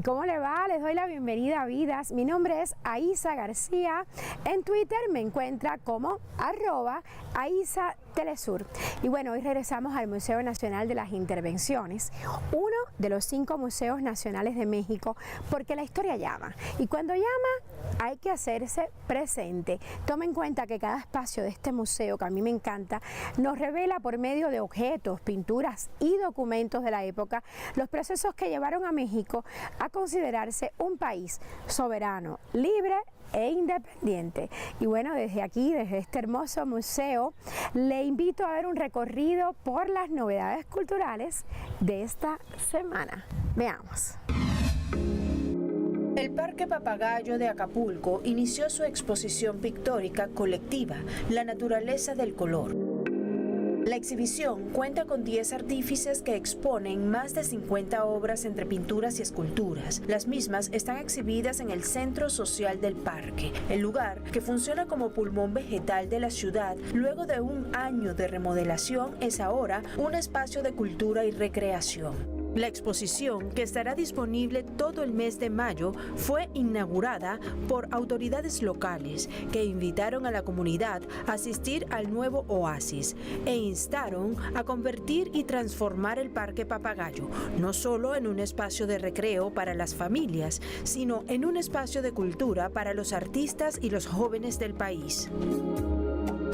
¿Y cómo le va? Les doy la bienvenida a Vidas. Mi nombre es Aisa García. En Twitter me encuentra como @AisaTelesur. Y bueno, hoy regresamos al Museo Nacional de las Intervenciones, uno de los 5 museos nacionales de México, porque la historia llama. Y cuando llama, hay que hacerse presente. Toma en cuenta que cada espacio de este museo, que a mí me encanta, nos revela por medio de objetos, pinturas y documentos de la época los procesos que llevaron a México a considerarse un país soberano, libre e independiente. Y bueno, desde aquí, desde este hermoso museo, le invito a ver un recorrido por las novedades culturales de esta semana. Veamos. El Parque Papagayo de Acapulco inició su exposición pictórica colectiva, La naturaleza del color. La exhibición cuenta con 10 artífices que exponen más de 50 obras entre pinturas y esculturas. Las mismas están exhibidas en el Centro Social del Parque, el lugar que funciona como pulmón vegetal de la ciudad. Luego de un año de remodelación, es ahora un espacio de cultura y recreación. La exposición, que estará disponible todo el mes de mayo, fue inaugurada por autoridades locales que invitaron a la comunidad a asistir al nuevo oasis e instaron a convertir y transformar el Parque Papagayo no solo en un espacio de recreo para las familias, sino en un espacio de cultura para los artistas y los jóvenes del país.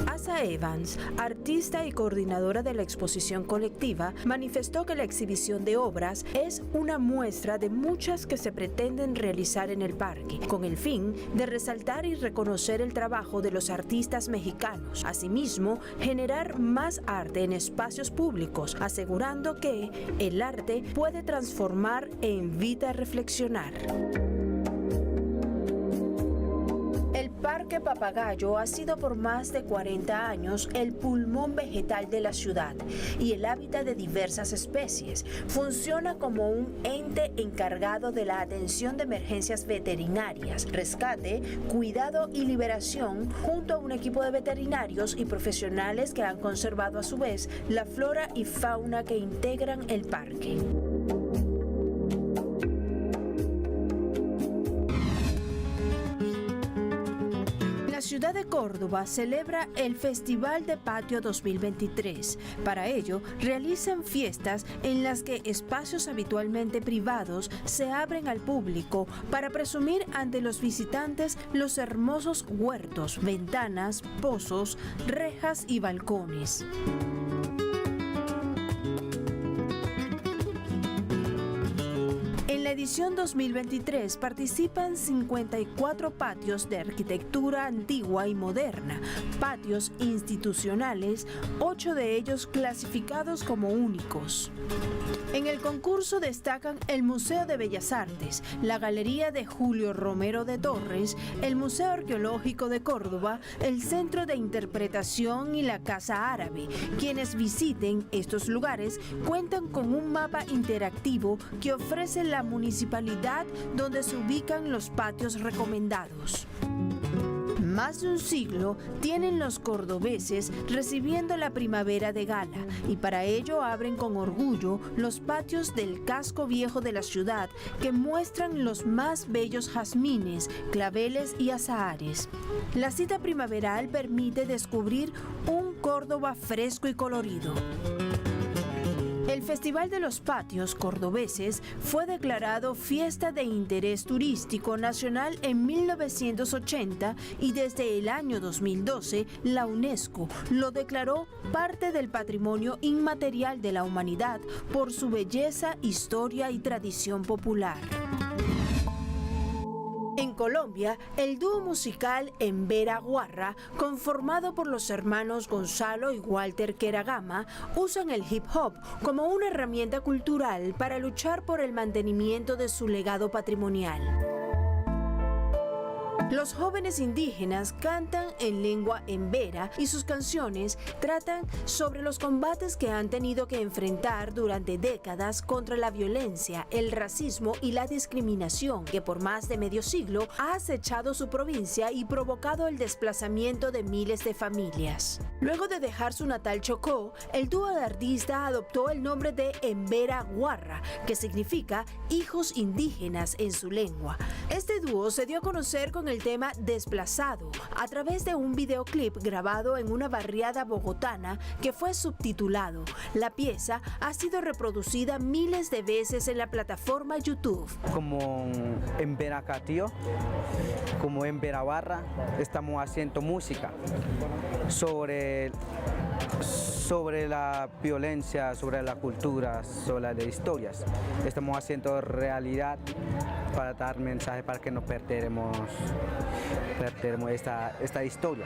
Asa Evans, artista y coordinadora de la exposición colectiva, manifestó que la exhibición de obras es una muestra de muchas que se pretenden realizar en el parque, con el fin de resaltar y reconocer el trabajo de los artistas mexicanos. Asimismo, generar más arte en espacios públicos, asegurando que el arte puede transformar e invita a reflexionar. El Parque Papagayo ha sido por más de 40 años el pulmón vegetal de la ciudad y el hábitat de diversas especies. Funciona como un ente encargado de la atención de emergencias veterinarias, rescate, cuidado y liberación, junto a un equipo de veterinarios y profesionales que han conservado a su vez la flora y fauna que integran el parque. La ciudad de Córdoba celebra el Festival de Patio 2023. Para ello, realizan fiestas en las que espacios habitualmente privados se abren al público para presumir ante los visitantes los hermosos huertos, ventanas, pozos, rejas y balcones. En la edición 2023 participan 54 patios de arquitectura antigua y moderna, patios institucionales, 8 de ellos clasificados como únicos. En el concurso destacan el Museo de Bellas Artes, la Galería de Julio Romero de Torres, el Museo Arqueológico de Córdoba, el Centro de Interpretación y la Casa Árabe. Quienes visiten estos lugares cuentan con un mapa interactivo que ofrece la municipalidad donde se ubican los patios recomendados. Más de un siglo tienen los cordobeses recibiendo la primavera de gala y para ello abren con orgullo los patios del casco viejo de la ciudad que muestran los más bellos jazmines, claveles y azahares. La cita primaveral permite descubrir un Córdoba fresco y colorido. El Festival de los Patios Cordobeses fue declarado Fiesta de Interés Turístico Nacional en 1980 y desde el año 2012 la UNESCO lo declaró parte del patrimonio inmaterial de la humanidad por su belleza, historia y tradición popular. En Colombia, el dúo musical Embera Guarra, conformado por los hermanos Gonzalo y Walter Queragama, usan el hip hop como una herramienta cultural para luchar por el mantenimiento de su legado patrimonial. Los jóvenes indígenas cantan en lengua embera y sus canciones tratan sobre los combates que han tenido que enfrentar durante décadas contra la violencia, el racismo y la discriminación que por más de medio siglo ha acechado su provincia y provocado el desplazamiento de miles de familias. Luego de dejar su natal Chocó, el dúo de artistas adoptó el nombre de Embera Guarra, que significa hijos indígenas en su lengua. Este dúo se dio a conocer con el tema Desplazado a través de un videoclip grabado en una barriada bogotana que fue subtitulado. La pieza ha sido reproducida miles de veces en la plataforma YouTube. Como Embera Catío, como Embera Barra, estamos haciendo música sobre la violencia, sobre la cultura, sobre las historias. Estamos haciendo realidad para dar mensaje para que no perderemos esta historia.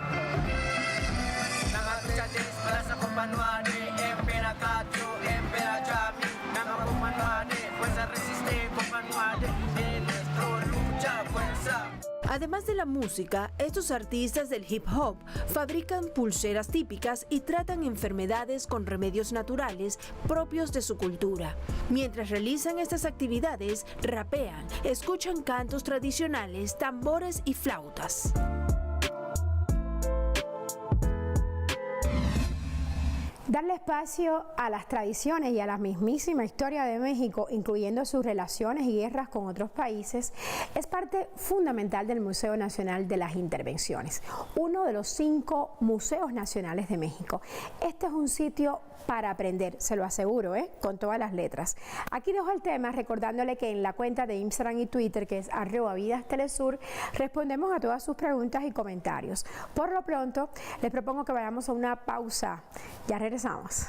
Además de la música, estos artistas del hip hop fabrican pulseras típicas y tratan enfermedades con remedios naturales propios de su cultura. Mientras realizan estas actividades, rapean, escuchan cantos tradicionales, tambores y flautas. Darle espacio a las tradiciones y a la mismísima historia de México, incluyendo sus relaciones y guerras con otros países, es parte fundamental del Museo Nacional de las Intervenciones, uno de los 5 museos nacionales de México. Este es un sitio para aprender, se lo aseguro, con todas las letras. Aquí dejo el tema recordándole que en la cuenta de Instagram y Twitter, que es @vidastelesur, respondemos a todas sus preguntas y comentarios. Por lo pronto, les propongo que vayamos a una pausa. Ya regresamos.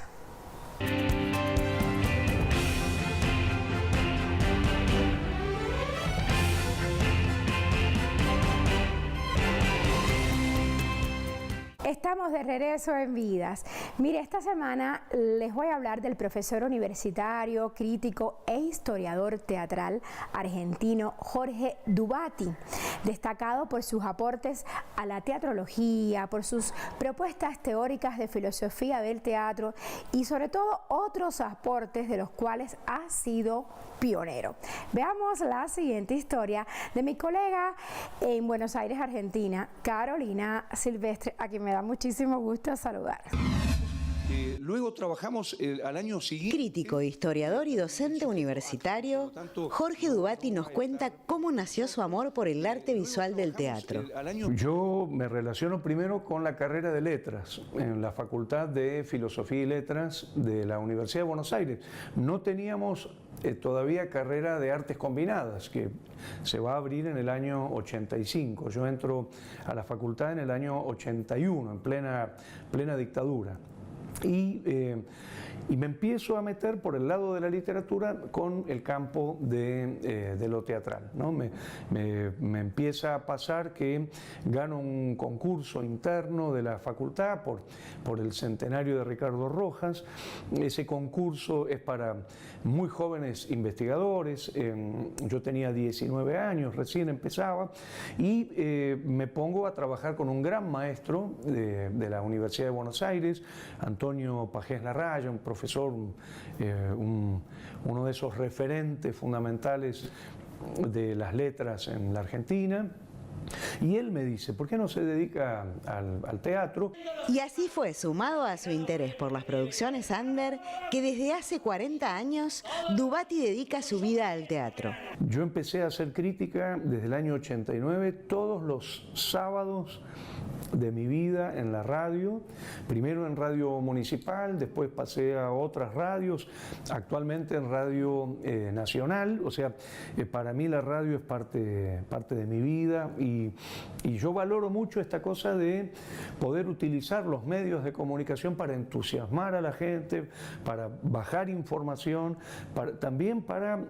Estamos de regreso en Vidas. Mire, esta semana les voy a hablar del profesor universitario, crítico e historiador teatral argentino Jorge Dubati, destacado por sus aportes a la teatrología, por sus propuestas teóricas de filosofía del teatro y sobre todo otros aportes de los cuales ha sido pionero. Veamos la siguiente historia de mi colega en Buenos Aires, Argentina, Carolina Silvestre, a quien me da muchísimo gusto saludar. Luego trabajamos al año siguiente. Crítico, historiador y docente universitario, Jorge Dubati nos cuenta cómo nació su amor por el arte visual del teatro. Yo me relaciono primero con la carrera de letras en la Facultad de Filosofía y Letras de la Universidad de Buenos Aires. No teníamos todavía carrera de artes combinadas, que se va a abrir en el año 85. Yo entro a la facultad en el año 81, en plena dictadura. Y me empiezo a meter por el lado de la literatura con el campo de lo teatral, ¿no? Me empieza a pasar que gano un concurso interno de la facultad por el centenario de Ricardo Rojas. Ese concurso es para muy jóvenes investigadores. Yo tenía 19 años, recién empezaba, y me pongo a trabajar con un gran maestro de la Universidad de Buenos Aires, Antonio Pajés Larraya, un profesor, uno de esos referentes fundamentales de las letras en la Argentina. Y él me dice, ¿por qué no se dedica al teatro? Y así fue, sumado a su interés por las producciones under, que desde hace 40 años Dubati dedica su vida al teatro. Yo empecé a hacer crítica desde el año 89, todos los sábados de mi vida en la radio, primero en Radio Municipal, después pasé a otras radios, actualmente en Radio Nacional. O sea, para mí la radio es parte de mi vida y yo valoro mucho esta cosa de poder utilizar los medios de comunicación para entusiasmar a la gente, para bajar información, también para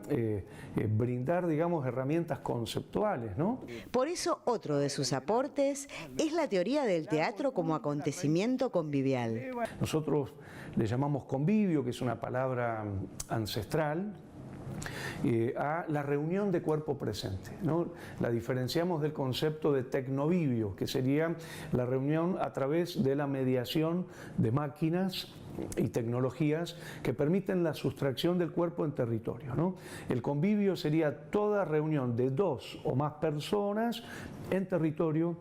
brindar, digamos, herramientas conceptuales, ¿no? Por eso otro de sus aportes es la teoría del teatro como acontecimiento convivial. Nosotros le llamamos convivio, que es una palabra ancestral, a la reunión de cuerpo presente, ¿no? La diferenciamos del concepto de tecnovivio, que sería la reunión a través de la mediación de máquinas y tecnologías que permiten la sustracción del cuerpo en territorio, ¿no? El convivio sería toda reunión de 2 o más personas en territorio,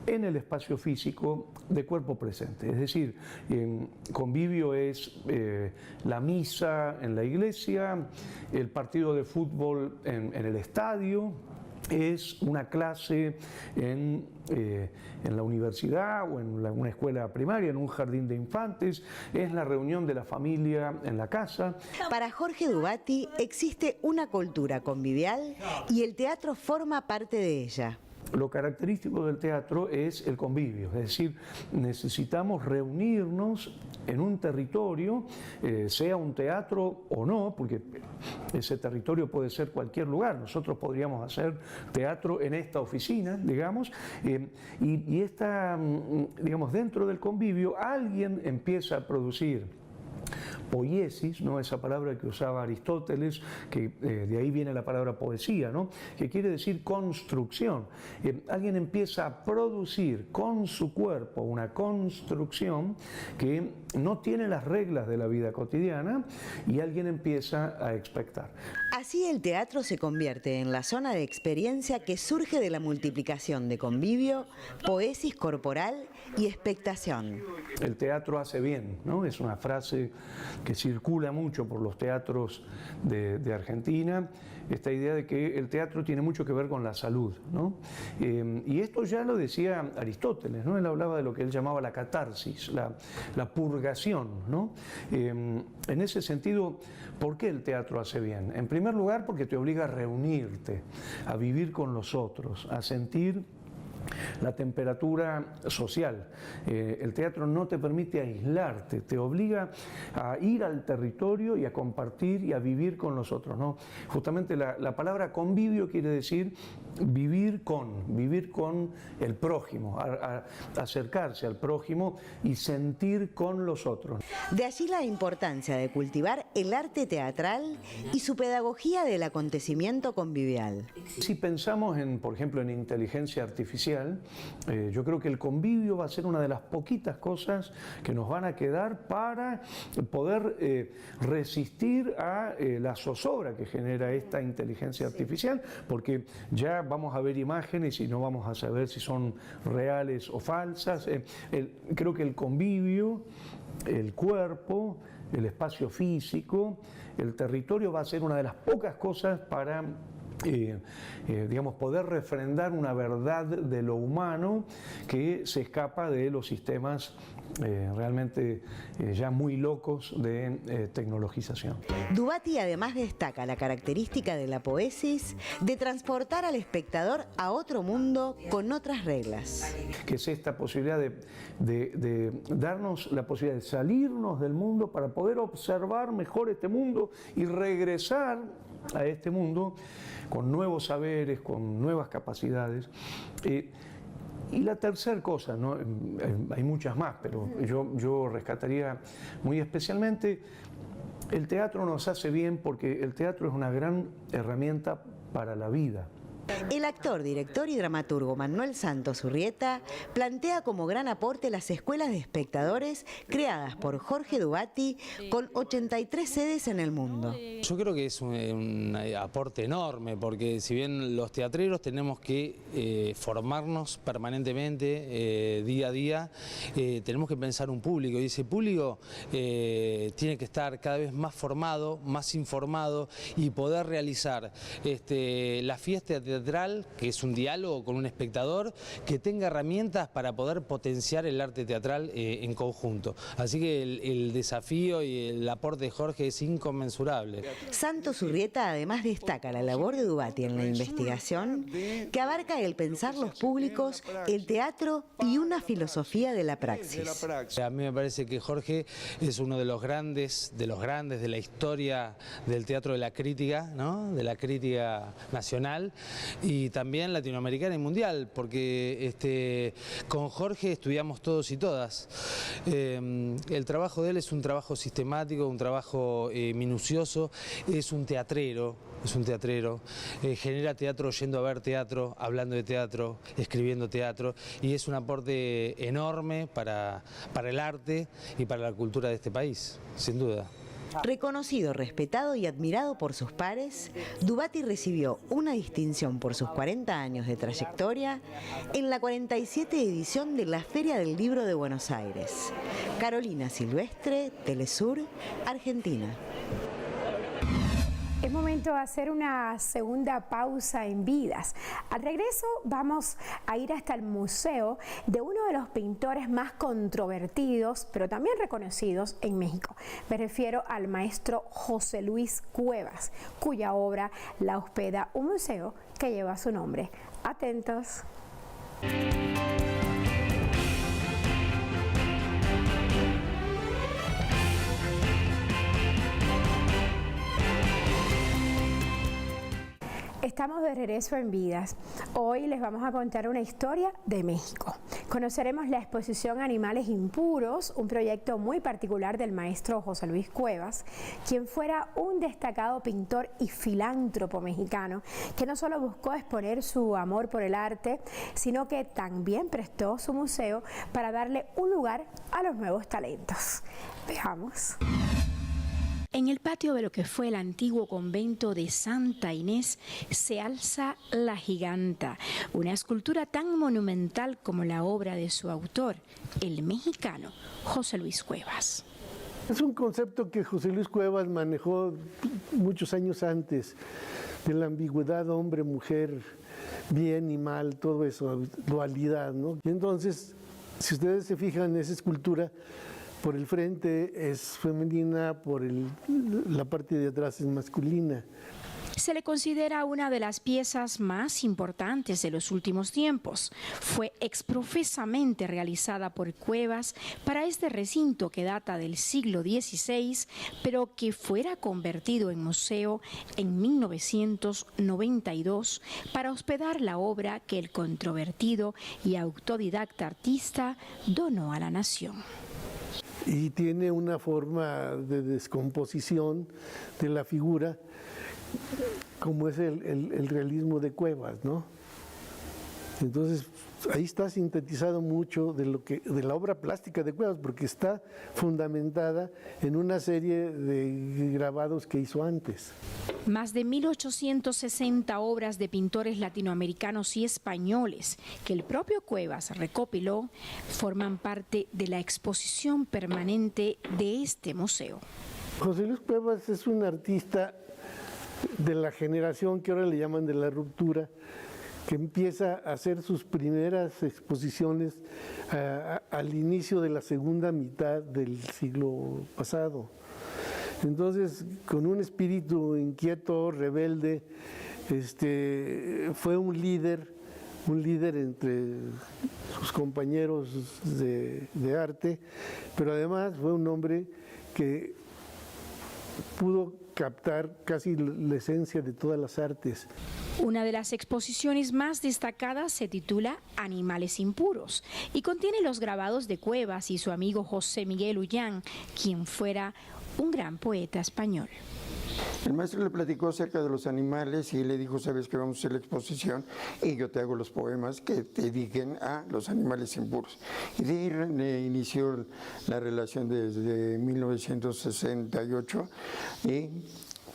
en el espacio físico de cuerpo presente. Es decir, convivio es la misa en la iglesia, el partido de fútbol en el estadio, es una clase en la universidad o en una escuela primaria, en un jardín de infantes, es la reunión de la familia en la casa. Para Jorge Dubati existe una cultura convivial y el teatro forma parte de ella. Lo característico del teatro es el convivio, es decir, necesitamos reunirnos en un territorio, sea un teatro o no, porque ese territorio puede ser cualquier lugar. Nosotros podríamos hacer teatro en esta oficina, digamos, y digamos, dentro del convivio alguien empieza a producir poiesis, ¿no? Esa palabra que usaba Aristóteles, que de ahí viene la palabra poesía, ¿no? Que quiere decir construcción. Alguien empieza a producir con su cuerpo una construcción que no tiene las reglas de la vida cotidiana y alguien empieza a expectar. Así el teatro se convierte en la zona de experiencia que surge de la multiplicación de convivio, poiesis corporal y expectación. El teatro hace bien, ¿no? Es una frase que circula mucho por los teatros de Argentina, esta idea de que el teatro tiene mucho que ver con la salud, ¿no? Y esto ya lo decía Aristóteles, ¿no? Él hablaba de lo que él llamaba la catarsis, la purgación, ¿no? En ese sentido, ¿por qué el teatro hace bien? En primer lugar, porque te obliga a reunirte, a vivir con los otros, a sentir la temperatura social. El teatro no te permite aislarte, te obliga a ir al territorio y a compartir y a vivir con los otros, ¿no? Justamente la palabra convivio quiere decir vivir con el prójimo, a acercarse al prójimo y sentir con los otros. De allí la importancia de cultivar el arte teatral y su pedagogía del acontecimiento convivial. Si pensamos por ejemplo, en inteligencia artificial, yo creo que el convivio va a ser una de las poquitas cosas que nos van a quedar para poder resistir a la zozobra que genera esta inteligencia artificial, porque ya vamos a ver imágenes y no vamos a saber si son reales o falsas. Creo que el convivio, el cuerpo, el espacio físico, el territorio va a ser una de las pocas cosas para digamos, poder refrendar una verdad de lo humano que se escapa de los sistemas realmente ya muy locos de tecnologización. Dubati además destaca la característica de la poiesis de transportar al espectador a otro mundo con otras reglas. Que es esta posibilidad de darnos la posibilidad de salirnos del mundo para poder observar mejor este mundo y regresar a este mundo con nuevos saberes, con nuevas capacidades. Y la tercera cosa, ¿no? Hay muchas más, pero yo rescataría muy especialmente, el teatro nos hace bien porque el teatro es una gran herramienta para la vida. El actor, director y dramaturgo Manuel Santos Urrieta plantea como gran aporte las escuelas de espectadores creadas por Jorge Dubati con 83 sedes en el mundo. Yo creo que es un aporte enorme, porque si bien los teatreros tenemos que formarnos permanentemente, día a día, tenemos que pensar un público, y ese público tiene que estar cada vez más formado, más informado, y poder realizar la fiesta teatral, que es un diálogo con un espectador, que tenga herramientas para poder potenciar el arte teatral en conjunto. Así que el desafío y el aporte de Jorge es inconmensurable. Santos Urrieta además destaca la labor de Dubati en la investigación, que abarca el pensar los públicos, el teatro y una filosofía de la praxis. A mí me parece que Jorge es uno de los grandes de la historia del teatro de la crítica, ¿no? De la crítica nacional, y también latinoamericana y mundial, porque con Jorge estudiamos todos y todas. El trabajo de él es un trabajo sistemático, un trabajo minucioso, es un teatrero, genera teatro yendo a ver teatro, hablando de teatro, escribiendo teatro, y es un aporte enorme para el arte y para la cultura de este país, sin duda. Reconocido, respetado y admirado por sus pares, Dubati recibió una distinción por sus 40 años de trayectoria en la 47 edición de la Feria del Libro de Buenos Aires. Carolina Silvestre, Telesur, Argentina. Es momento de hacer una segunda pausa en Vidas. Al regreso vamos a ir hasta el museo de uno de los pintores más controvertidos, pero también reconocidos en México. Me refiero al maestro José Luis Cuevas, cuya obra la hospeda un museo que lleva su nombre. Atentos. Estamos de regreso en Vidas. Hoy les vamos a contar una historia de México. Conoceremos la exposición Animales Impuros, un proyecto muy particular del maestro José Luis Cuevas, quien fuera un destacado pintor y filántropo mexicano, que no solo buscó exponer su amor por el arte, sino que también prestó su museo para darle un lugar a los nuevos talentos. Veamos. En el patio de lo que fue el antiguo convento de Santa Inés se alza La Giganta, una escultura tan monumental como la obra de su autor, el mexicano José Luis Cuevas. Es un concepto que José Luis Cuevas manejó muchos años antes, de la ambigüedad hombre-mujer, bien y mal, todo eso, dualidad, ¿no? Y entonces, si ustedes se fijan en esa escultura, por el frente es femenina, por la parte de atrás es masculina. Se le considera una de las piezas más importantes de los últimos tiempos. Fue exprofesamente realizada por Cuevas para este recinto que data del siglo XVI, pero que fuera convertido en museo en 1992 para hospedar la obra que el controvertido y autodidacta artista donó a la nación. Y tiene una forma de descomposición de la figura, como es el realismo de Cuevas, ¿no? Entonces, ahí está sintetizado mucho de la obra plástica de Cuevas, porque está fundamentada en una serie de grabados que hizo antes. Más de 1.860 obras de pintores latinoamericanos y españoles que el propio Cuevas recopiló forman parte de la exposición permanente de este museo. José Luis Cuevas es un artista de la generación que ahora le llaman de la ruptura, que empieza a hacer sus primeras exposiciones al inicio de la segunda mitad del siglo pasado. Entonces, con un espíritu inquieto, rebelde, fue un líder entre sus compañeros de arte, pero además fue un hombre que pudo captar casi la esencia de todas las artes. Una de las exposiciones más destacadas se titula Animales Impuros y contiene los grabados de Cuevas y su amigo José Miguel Ullán, quien fuera un gran poeta español. El maestro le platicó acerca de los animales y le dijo, sabes que vamos a hacer la exposición y yo te hago los poemas que te dediquen a los animales impuros. Y de ahí inició la relación desde 1968 y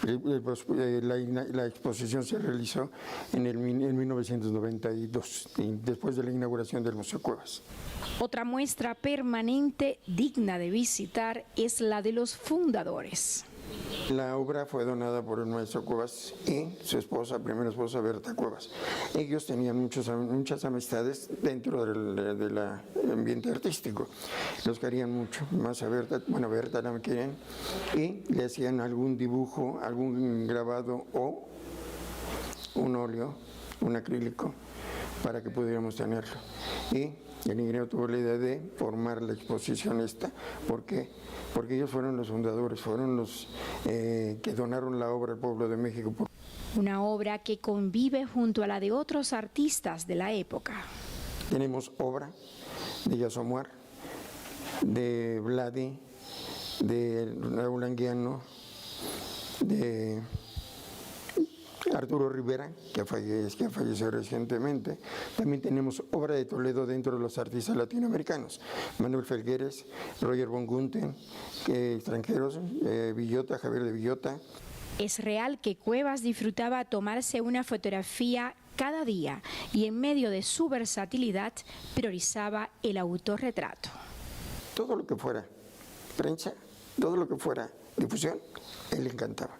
la exposición se realizó en 1992, después de la inauguración del Museo Cuevas. Otra muestra permanente digna de visitar es la de los fundadores. La obra fue donada por el maestro Cuevas y su esposa, primera esposa, Berta Cuevas. Ellos tenían muchas amistades dentro del ambiente artístico. Los querían mucho, más a Berta, bueno, Berta la querían, y le hacían algún dibujo, algún grabado o un óleo, un acrílico, para que pudiéramos tenerlo. Y el ingeniero tuvo la idea de formar la exposición esta. ¿Por qué? Porque ellos fueron los fundadores, fueron los que donaron la obra al pueblo de México. Una obra que convive junto a la de otros artistas de la época. Tenemos obra de Yasomuar, de Vladi, de Raúl Anguiano, de Arturo Rivera, que falleció recientemente. También tenemos obra de Toledo dentro de los artistas latinoamericanos. Manuel Felgueres, Roger von Gunten, extranjeros, Villota, Javier de Villota. Es real que Cuevas disfrutaba tomarse una fotografía cada día y en medio de su versatilidad priorizaba el autorretrato. Todo lo que fuera prensa, todo lo que fuera difusión, él le encantaba.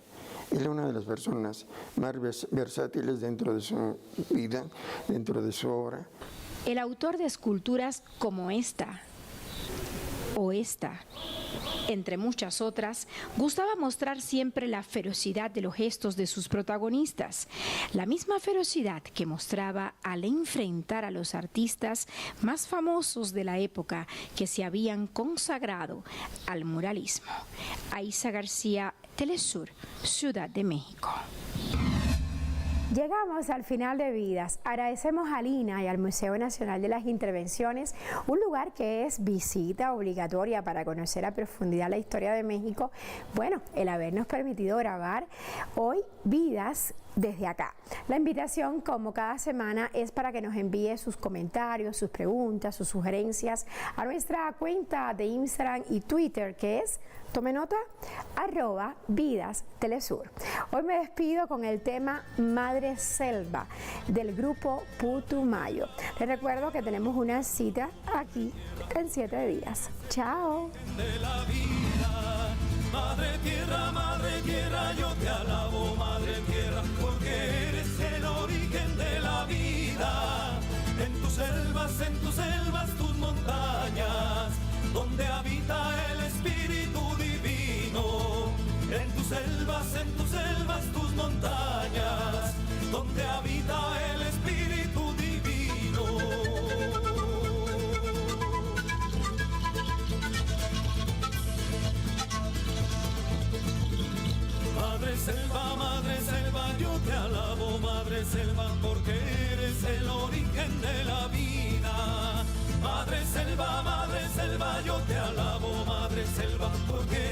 Él era una de las personas más versátiles dentro de su vida, dentro de su obra. El autor de esculturas como esta o esta, entre muchas otras, gustaba mostrar siempre la ferocidad de los gestos de sus protagonistas, la misma ferocidad que mostraba al enfrentar a los artistas más famosos de la época que se habían consagrado al muralismo. Aiza García, Telesur, Ciudad de México. Llegamos al final de Vidas. Agradecemos a Lina y al Museo Nacional de las Intervenciones, un lugar que es visita obligatoria para conocer a profundidad la historia de México. Bueno, el habernos permitido grabar hoy Vidas desde acá. La invitación, como cada semana, es para que nos envíe sus comentarios, sus preguntas, sus sugerencias a nuestra cuenta de Instagram y Twitter, que es, tome nota, @VidasTelesur. Hoy me despido con el tema Madre Selva del grupo Putumayo. Les recuerdo que tenemos una cita aquí en 7 días. Chao. De la vida, madre tierra, yo te alabo, madre tierra, porque eres el origen de la vida. En tus selvas, tus montañas, donde habita el Espíritu Divino. En tus selvas, tus montañas, donde habita el Espíritu Divino. Madre selva, yo te alabo, madre selva, porque eres el origen de la vida. Madre selva, yo te alabo, madre selva, porque